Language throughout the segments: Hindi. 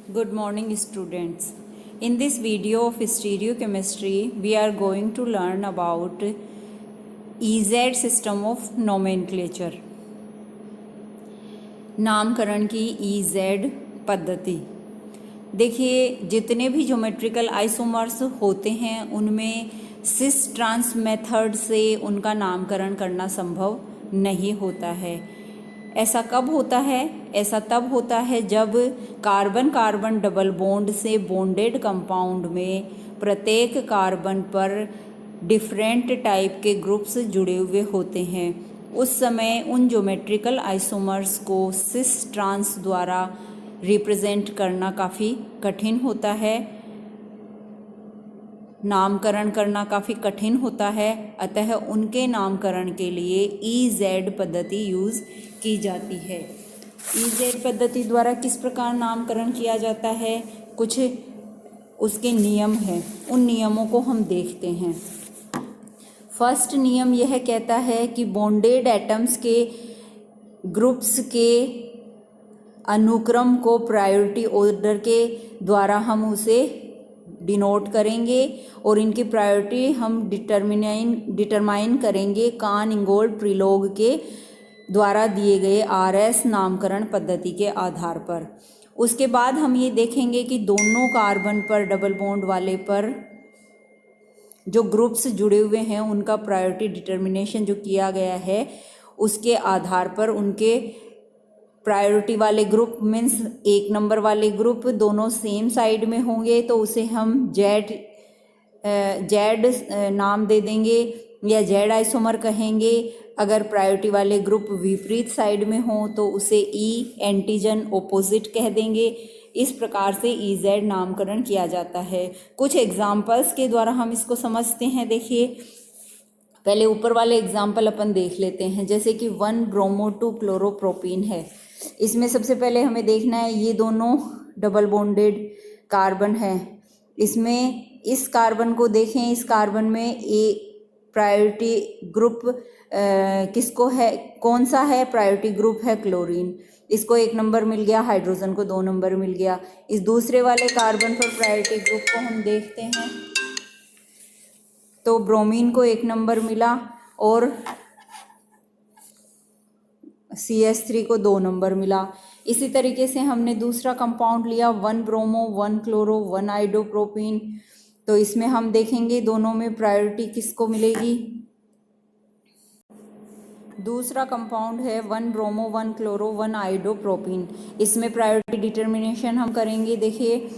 Good morning, students. In this video of stereochemistry, we are going to learn about EZ system of nomenclature. नामकरण की EZ पद्धति. देखिए, जितने भी ज्योमेट्रिकल आइसोमर्स होते हैं उनमें सिस ट्रांस मेथड से उनका नामकरण करना संभव नहीं होता है. ऐसा कब होता है? ऐसा तब होता है जब कार्बन कार्बन डबल बॉन्ड से बॉन्डेड कंपाउंड में प्रत्येक कार्बन पर डिफरेंट टाइप के ग्रुप्स जुड़े हुए होते हैं. उस समय उन ज्योमेट्रिकल आइसोमर्स को सिस ट्रांस द्वारा रिप्रेजेंट करना काफ़ी कठिन होता है, नामकरण करना काफ़ी कठिन होता है. अतः उनके नामकरण के लिए EZ पद्धति यूज़ की जाती है. EZ पद्धति द्वारा किस प्रकार नामकरण किया जाता है, कुछ उसके नियम हैं. उन नियमों को हम देखते हैं. फर्स्ट नियम यह कहता है कि बॉन्डेड एटम्स के ग्रुप्स के अनुक्रम को प्रायोरिटी ऑर्डर के द्वारा हम उसे डिनोट करेंगे और इनकी प्रायोरिटी हम डिटरमाइन करेंगे कान इंगोल्ड प्रिलोग के द्वारा दिए गए RS नामकरण पद्धति के आधार पर. उसके बाद हम ये देखेंगे कि दोनों कार्बन पर डबल बॉन्ड वाले पर जो ग्रुप्स जुड़े हुए हैं उनका प्रायोरिटी डिटर्मिनेशन जो किया गया है उसके आधार पर उनके प्रायोरिटी वाले ग्रुप मीन्स 1 नंबर वाले ग्रुप दोनों सेम साइड में होंगे तो उसे हम जेड नाम दे देंगे या जेड आइसोमर कहेंगे. अगर प्रायोरिटी वाले ग्रुप विपरीत साइड में हो तो उसे E एंटीजन ओपोजिट कह देंगे. इस प्रकार से EZ नामकरण किया जाता है. कुछ एग्जाम्पल्स के द्वारा हम इसको समझते हैं. देखिए, पहले ऊपर वाले एग्जाम्पल अपन देख लेते हैं. जैसे कि 1 ब्रोमो 2 क्लोरोप्रोपीन है. इसमें सबसे पहले हमें देखना है ये दोनों डबल बॉन्डेड कार्बन है. इसमें इस कार्बन को देखें, इस कार्बन में प्रायोरिटी ग्रुप किसको है, कौन सा है? प्रायोरिटी ग्रुप है क्लोरीन. इसको 1 नंबर मिल गया, हाइड्रोजन को 2 नंबर मिल गया. इस दूसरे वाले कार्बन पर प्रायोरिटी ग्रुप को हम देखते हैं तो ब्रोमीन को 1 नंबर मिला और CH3 को 2 नंबर मिला. इसी तरीके से हमने दूसरा कंपाउंड लिया 1 ब्रोमो 1 क्लोरो 1 आइडोप्रोपीन. तो इसमें हम देखेंगे दोनों में प्रायोरिटी किसको मिलेगी. दूसरा कंपाउंड है 1 ब्रोमो 1 क्लोरो 1 आइडोप्रोपीन. इसमें प्रायोरिटी डिटर्मिनेशन हम करेंगे. देखिए,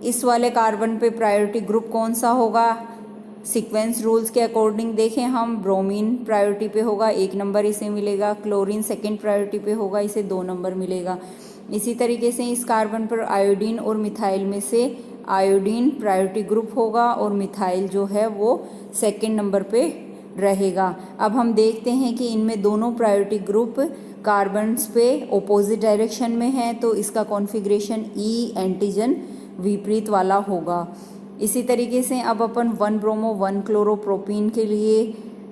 इस वाले कार्बन पे प्रायोरिटी ग्रुप कौन सा होगा? सीक्वेंस रूल्स के अकॉर्डिंग देखें हम, ब्रोमीन प्रायोरिटी पे होगा, 1 नंबर इसे मिलेगा. क्लोरीन सेकेंड प्रायोरिटी पे होगा, इसे 2 नंबर मिलेगा. इसी तरीके से इस कार्बन पर आयोडीन और मिथाइल में से आयोडीन प्रायोरिटी ग्रुप होगा और मिथाइल जो है वो सेकेंड नंबर पे रहेगा. अब हम देखते हैं कि इनमें दोनों प्रायोरिटी ग्रुप कार्बन्स पे ओपोजिट डायरेक्शन में है तो इसका कॉन्फ़िगरेशन E एंटीजन विपरीत वाला होगा. इसी तरीके से अब अपन 1 ब्रोमो 1 क्लोरोप्रोपीन के लिए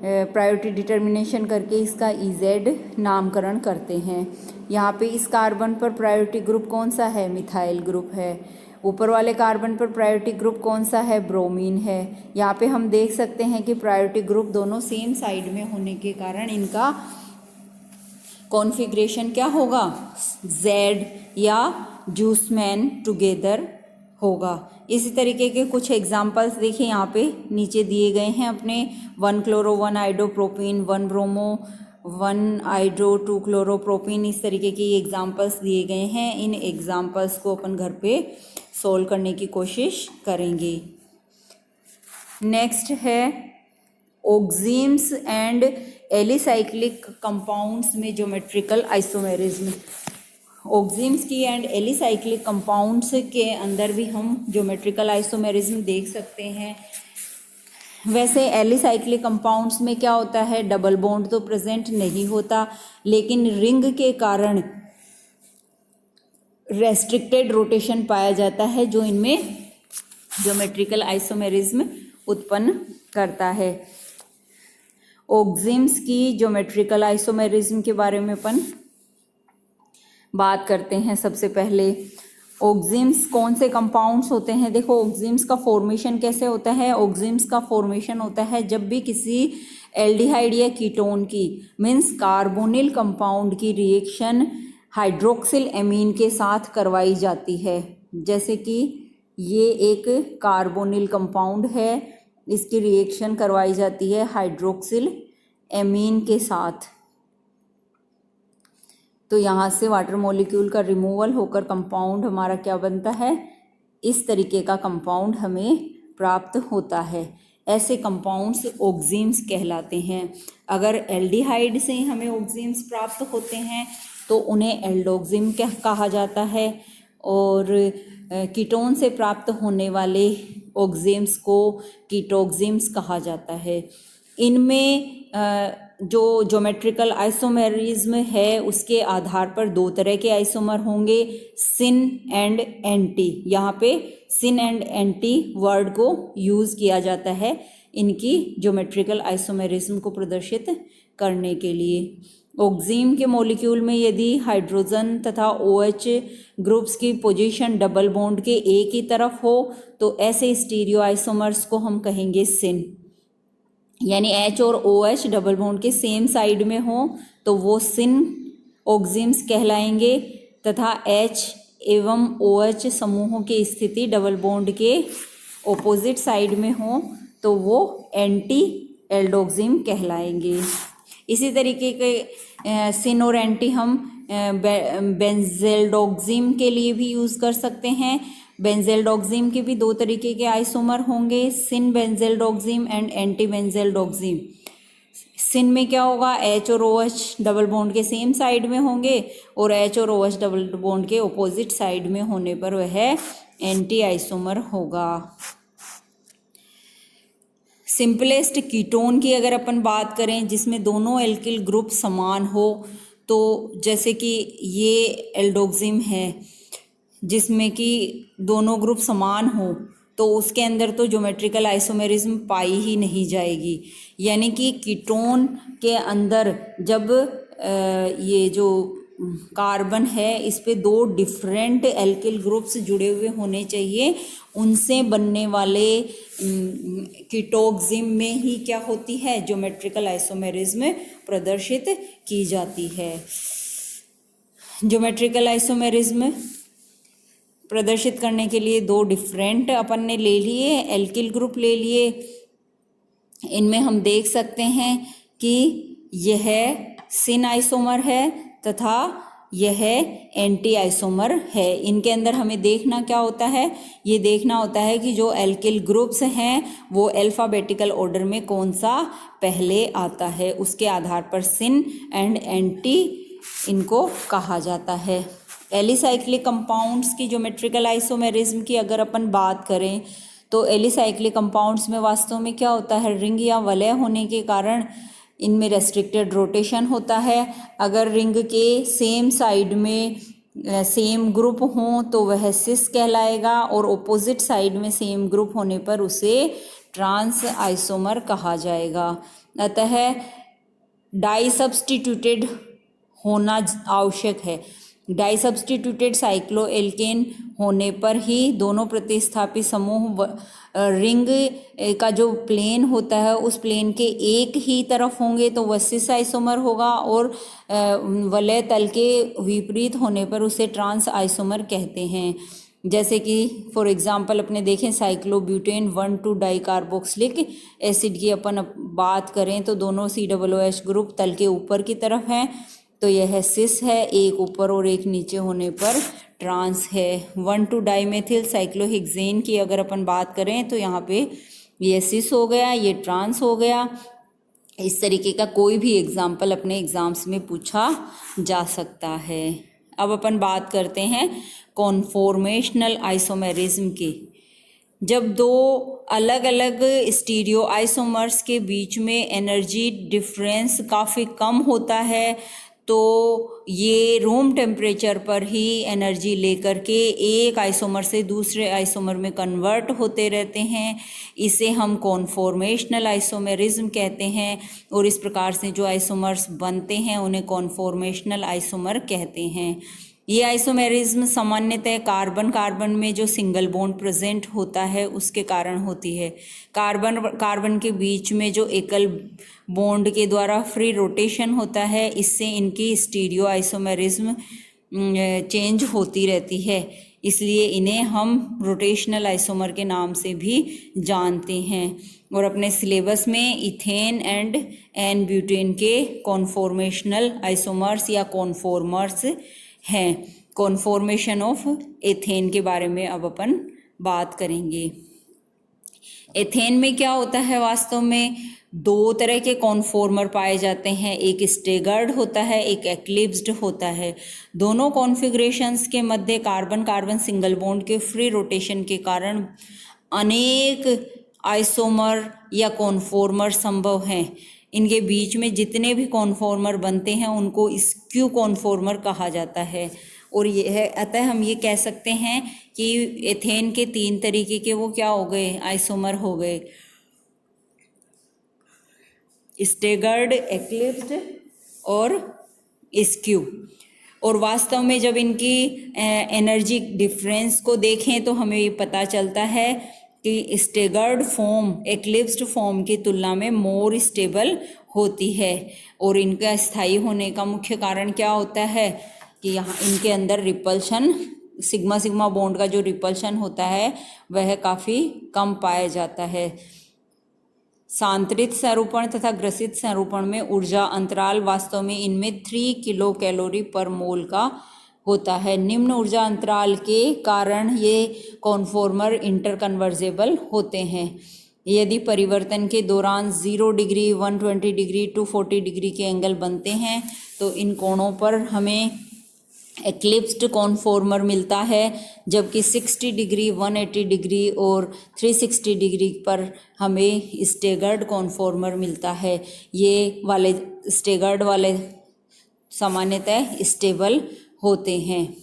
प्रायोरिटी डिटर्मिनेशन करके इसका EZ नामकरण करते हैं. यहाँ पे इस कार्बन पर प्रायोरिटी ग्रुप कौन सा है? मिथाइल ग्रुप है. ऊपर वाले कार्बन पर प्रायोरिटी ग्रुप कौन सा है? ब्रोमीन है. यहाँ पे हम देख सकते हैं कि प्रायोरिटी ग्रुप दोनों सेम साइड में होने के कारण इनका कॉन्फ़िगरेशन क्या होगा? Z या जूसमैन टुगेदर होगा. इसी तरीके के कुछ एग्जाम्पल्स देखिए यहाँ पे नीचे दिए गए हैं अपने. 1 क्लोरो 1 आइडोप्रोपीन, 1 ब्रोमो 1 आइड्रो 2 क्लोरोप्रोपीन. इस तरीके के एग्जाम्पल्स दिए गए हैं. इन एग्जाम्पल्स को अपन घर पे सोल्व करने की कोशिश करेंगे. नेक्स्ट है ऑक्सीम्स एंड एलिसाइक्लिक कंपाउंड्स में ज्योमेट्रिकल आइसोमेरिज्म. ऑक्सीम्स की एंड एलिसाइक्लिक कंपाउंड्स के अंदर भी हम ज्योमेट्रिकल आइसोमेरिज्म देख सकते हैं. वैसे एलिसाइक्लिक कंपाउंड्स में क्या होता है, डबल बॉन्ड तो प्रेजेंट नहीं होता लेकिन रिंग के कारण रेस्ट्रिक्टेड रोटेशन पाया जाता है जो इनमें ज्योमेट्रिकल आइसोमेरिज्म उत्पन्न करता है. ऑक्सीम्स की ज्योमेट्रिकल आइसोमेरिज्म के बारे में अपन बात करते हैं. सबसे पहले ऑक्जिम्स कौन से कंपाउंड्स होते हैं? देखो ऑक्जिम्स का फॉर्मेशन कैसे होता है? ऑक्जिम्स का फॉर्मेशन होता है जब भी किसी एल्डिहाइड या कीटोन की मीन्स कार्बोनिल कंपाउंड की रिएक्शन हाइड्रोक्सिल एमीन के साथ करवाई जाती है। जैसे कि ये एक कार्बोनिल कंपाउंड है, इसकी रिएक्शन करवाई जाती है हाइड्रोक्सिल एमीन के साथ, तो यहाँ से वाटर मॉलिक्यूल का रिमूवल होकर कंपाउंड हमारा क्या बनता है? इस तरीके का कंपाउंड हमें प्राप्त होता है। ऐसे कंपाउंड्स ऑक्जिम्स कहलाते हैं। अगर एल्डिहाइड से हमें ऑक्जिम्स प्राप्त होते हैं तो उन्हें एल्डोक्सिम कहा जाता है, और कीटोन से प्राप्त होने वाले ऑक्जिम्स को कीटोक्सिम्स कहा जाता है। इनमें जो ज्योमेट्रिकल आइसोमेरिज्म है उसके आधार पर दो तरह के आइसोमर होंगे, सिन एंड एंटी। यहाँ पे सिन एंड एंटी वर्ड को यूज़ किया जाता है इनकी ज्योमेट्रिकल आइसोमेरिज्म को प्रदर्शित करने के लिए। ऑक्जिम के मॉलिक्यूल में यदि हाइड्रोजन तथा OH ग्रुप्स की पोजीशन डबल बॉन्ड के एक ही तरफ हो तो ऐसे स्टीरियो आइसोमर्स को हम कहेंगे सिन। यानी H और OH डबल बॉन्ड के सेम साइड में हो तो वो सिन ऑक्जिम्स कहलाएंगे, तथा H एवं OH समूहों की स्थिति डबल बॉन्ड के ऑपोजिट साइड में हो तो वो एंटी एल्डोक्सिम कहलाएंगे। इसी तरीके के सिन और एंटी हम बेंजेल्डोक्सिम के लिए भी यूज़ कर सकते हैं। बेंजेल्डोक्सिम के भी दो तरीके के आइसोमर होंगे, सिन बेंजेल्डोक्सिम एंड एंटी बेंजेल्डोक्सिम। सिन में क्या होगा? H और OH डबल बॉन्ड के सेम साइड में होंगे और H और OH डबल बॉन्ड के ऑपोजिट साइड में होने पर वह एंटी आइसोमर होगा। सिंपलेस्ट कीटोन की अगर अपन बात करें जिसमें दोनों एल्किल ग्रुप समान हो, तो जैसे कि ये एल्डोक्सिम है जिसमें कि दोनों ग्रुप समान हो तो उसके अंदर तो ज्योमेट्रिकल आइसोमेरिज्म पाई ही नहीं जाएगी। यानी कि कीटोन के अंदर जब ये जो कार्बन है इस पे दो डिफरेंट एल्किल ग्रुप्स जुड़े हुए होने चाहिए, उनसे बनने वाले कीटोक्सिम में ही क्या होती है? ज्योमेट्रिकल आइसोमेरिज्म प्रदर्शित की जाती है। ज्योमेट्रिकल आइसोमेरिज्म प्रदर्शित करने के लिए दो डिफरेंट अपन ने ले लिए, एल्किल ग्रुप ले लिए। इनमें हम देख सकते हैं कि यह सिन आइसोमर है तथा यह एंटी आइसोमर है। इनके अंदर हमें देखना क्या होता है? ये देखना होता है कि जो एल्किल ग्रुप्स हैं वो अल्फ़ाबेटिकल ऑर्डर में कौन सा पहले आता है, उसके आधार पर सिन एंड एंटी इनको कहा जाता है। एलिसाइक्लिक कंपाउंड्स की ज्योमेट्रिकल आइसोमेरिज्म की अगर अपन बात करें तो एलिसाइक्लिक कंपाउंड्स में वास्तव में क्या होता है? रिंग या वलय होने के कारण इनमें रेस्ट्रिक्टेड रोटेशन होता है। अगर रिंग के सेम साइड में सेम ग्रुप हों तो वह सिस कहलाएगा, और ऑपोजिट साइड में सेम ग्रुप होने पर उसे ट्रांस आइसोमर कहा जाएगा। अतः डाई सब्स्टिट्यूटेड होना आवश्यक है। डाई सब्स्टिट्यूटेड साइक्लोएल्केन होने पर ही दोनों प्रतिस्थापी समूह रिंग का जो प्लेन होता है उस प्लेन के एक ही तरफ होंगे तो वह सिस आइसोमर होगा, और वलय तल के विपरीत होने पर उसे ट्रांस आइसोमर कहते हैं। जैसे कि फॉर एग्जांपल अपने देखें साइक्लोब्यूटेन 1,2 डाई कार्बोक्सिलिक एसिड की अपन बात करें तो दोनों COOH ग्रुप तल के ऊपर की तरफ हैं तो यह सिस है, एक ऊपर और एक नीचे होने पर ट्रांस है। 1,2 डाईमेथिल साइक्लोहेक्सेन की अगर अपन बात करें तो यहाँ पे ये सिस हो गया, ये ट्रांस हो गया। इस तरीके का कोई भी एग्जाम्पल अपने एग्जाम्स में पूछा जा सकता है। अब अपन बात करते हैं कॉन्फॉर्मेशनल आइसोमेरिज्म की। जब दो अलग अलग स्टीरियो आइसोमर्स के बीच में एनर्जी डिफरेंस काफ़ी कम होता है तो ये रूम टेम्परेचर पर ही एनर्जी लेकर के एक आइसोमर से दूसरे आइसोमर में कन्वर्ट होते रहते हैं। इसे हम कॉन्फॉर्मेशनल आइसोमेरिज्म कहते हैं, और इस प्रकार से जो आइसोमर्स बनते हैं उन्हें कॉन्फॉर्मेशनल आइसोमर कहते हैं। ये आइसोमेरिज्म सामान्यतः कार्बन कार्बन में जो सिंगल बॉन्ड प्रेजेंट होता है उसके कारण होती है। कार्बन कार्बन के बीच में जो एकल बॉन्ड के द्वारा फ्री रोटेशन होता है, इससे इनकी स्टीरियो आइसोमेरिज्म चेंज होती रहती है, इसलिए इन्हें हम रोटेशनल आइसोमर के नाम से भी जानते हैं। और अपने सिलेबस में इथेन एंड एन ब्यूटेन के कॉन्फॉर्मेशनल आइसोमर्स या कॉन्फॉर्मर्स हैं। कॉन्फॉर्मेशन ऑफ एथेन के बारे में अब अपन बात करेंगे। एथेन में क्या होता है, वास्तव में दो तरह के कॉन्फॉर्मर पाए जाते हैं, एक स्टेगर्ड होता है, एक एक्लिप्स्ड होता है। दोनों कॉन्फ़िगरेशंस के मध्य कार्बन कार्बन सिंगल बॉन्ड के फ्री रोटेशन के कारण अनेक आइसोमर या कॉन्फॉर्मर संभव हैं। इनके बीच में जितने भी कॉन्फॉर्मर बनते हैं उनको स्क्यू कॉन्फॉर्मर कहा जाता है। और यह अतः हम ये कह सकते हैं कि एथेन के 3 तरीके के वो क्या हो गए, आइसोमर हो गए, स्टेगर्ड, एक्लिप्स्ड और स्क्यू। और वास्तव में जब इनकी एनर्जी डिफरेंस को देखें तो हमें ये पता चलता है कि स्टेगर्ड फॉर्म एक्लिप्स्ड फॉर्म की तुलना में मोर स्टेबल होती है। और इनका स्थायी होने का मुख्य कारण क्या होता है कि यहाँ इनके अंदर रिपल्शन, सिग्मा सिग्मा बॉन्ड का जो रिपल्शन होता है वह काफ़ी कम पाया जाता है। सांतरित संरूपण तथा ग्रसित संरूपण में ऊर्जा अंतराल वास्तव में इनमें 3 किलो कैलोरी पर मोल का होता है। निम्न ऊर्जा अंतराल के कारण ये कॉन्फॉर्मर इंटरकन्वर्जेबल होते हैं। यदि परिवर्तन के दौरान 0 डिग्री, 120 डिग्री, 240 डिग्री के एंगल बनते हैं तो इन कोणों पर हमें एक्लिप्स्ड कॉन्फॉर्मर मिलता है, जबकि 60 डिग्री, 180 डिग्री और 360 डिग्री पर हमें स्टेगर्ड कॉन्फॉर्मर मिलता है। ये वाले स्टेगर्ड वाले सामान्यतः स्टेबल होते हैं।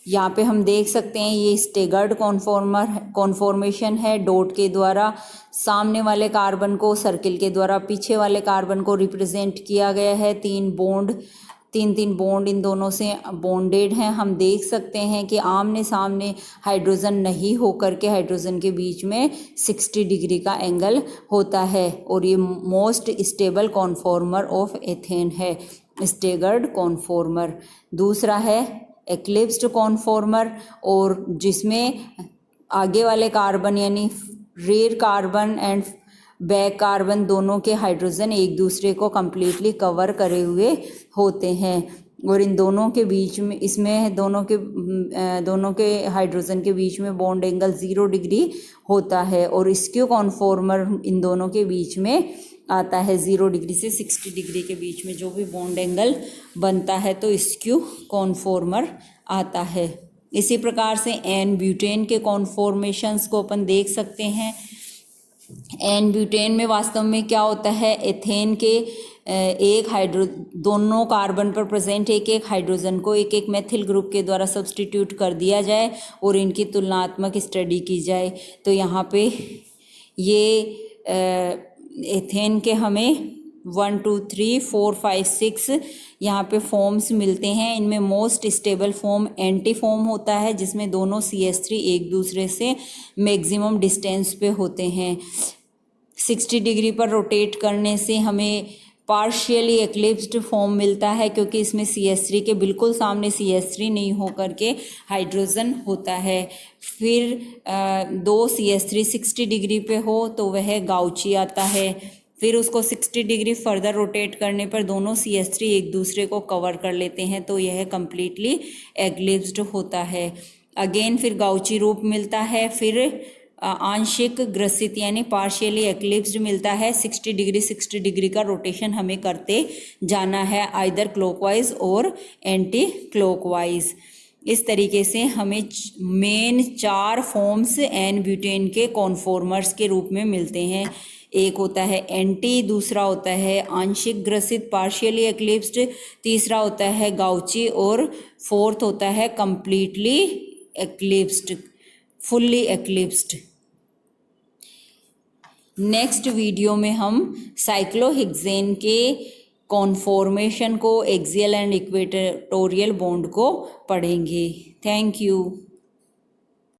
यहाँ पे हम देख सकते हैं ये स्टेगर्ड कॉन्फॉर्मेशन है। डॉट के द्वारा सामने वाले कार्बन को, सर्किल के द्वारा पीछे वाले कार्बन को रिप्रेजेंट किया गया है। तीन बॉन्ड इन दोनों से बॉन्डेड हैं। हम देख सकते हैं कि आमने सामने हाइड्रोजन नहीं होकर के हाइड्रोजन के बीच में 60 डिग्री का एंगल होता है और ये most stable conformer of ethane है, स्टेगर्ड कॉन्फॉर्मर। दूसरा है एक्लिप्स्ड कॉन्फॉर्मर, और जिसमें आगे वाले कार्बन यानी rear carbon and back carbon दोनों के हाइड्रोजन एक दूसरे को कम्प्लीटली कवर करे हुए होते हैं। और इन दोनों के बीच में, इसमें दोनों के हाइड्रोजन के बीच में बॉन्ड एंगल 0 डिग्री होता है। और स्क्यू कॉन्फॉर्मर इन दोनों के बीच में आता है 0 डिग्री से 60 डिग्री के बीच में जो भी बॉन्ड एंगल बनता है तो स्क्यू कॉन्फॉर्मर आता है। इसी प्रकार से एन ब्यूटेन के कॉन्फॉर्मेशंस को अपन देख सकते हैं। एन ब्यूटेन में वास्तव में क्या होता है, एथेन के दोनों कार्बन पर प्रेजेंट एक हाइड्रोजन को एक मेथिल ग्रुप के द्वारा सब्सटीट्यूट कर दिया जाए और इनकी तुलनात्मक स्टडी की जाए तो यहाँ पे ये एथेन के हमें 1 2 3 4 5 6 यहाँ पे फॉर्म्स मिलते हैं। इनमें most stable form anti form होता है जिसमें दोनों CH3 एक दूसरे से मैक्सिमम डिस्टेंस पे होते हैं। 60 डिग्री पर रोटेट करने से हमें पार्शियली एक्लिप्स्ड फॉर्म मिलता है क्योंकि इसमें CH3 के बिल्कुल सामने CH3 नहीं होकर के हाइड्रोजन होता है। फिर दो CH3 60 डिग्री पे हो तो वह गाउची आता है। फिर उसको 60 डिग्री फर्दर रोटेट करने पर दोनों CH3 एक दूसरे को कवर कर लेते हैं तो यह कम्प्लीटली एक्लिप्स्ड होता है। अगेन फिर गाउची रूप मिलता है। फिर आंशिक ग्रसित यानी पार्शियली एक्लिप्स्ड मिलता है। 60 डिग्री का रोटेशन हमें करते जाना है, आइदर क्लॉकवाइज और एंटी क्लॉकवाइज। इस तरीके से हमें मेन 4 फॉर्म्स एन ब्यूटेन के कॉन्फॉर्मर्स के रूप में मिलते हैं। एक होता है एंटी, दूसरा होता है आंशिक ग्रसित पार्शियली एक्लिप्स्ड, तीसरा होता है गाउची और फोर्थ होता है कंप्लीटली एक्लिप्स्ड, फुल्ली एक्लिप्स्ड। नेक्स्ट वीडियो में हम साइक्लोहेक्सेन के कॉन्फॉर्मेशन को, एक्सियल एंड इक्वेटोरियल बॉन्ड को पढ़ेंगे। Thank you.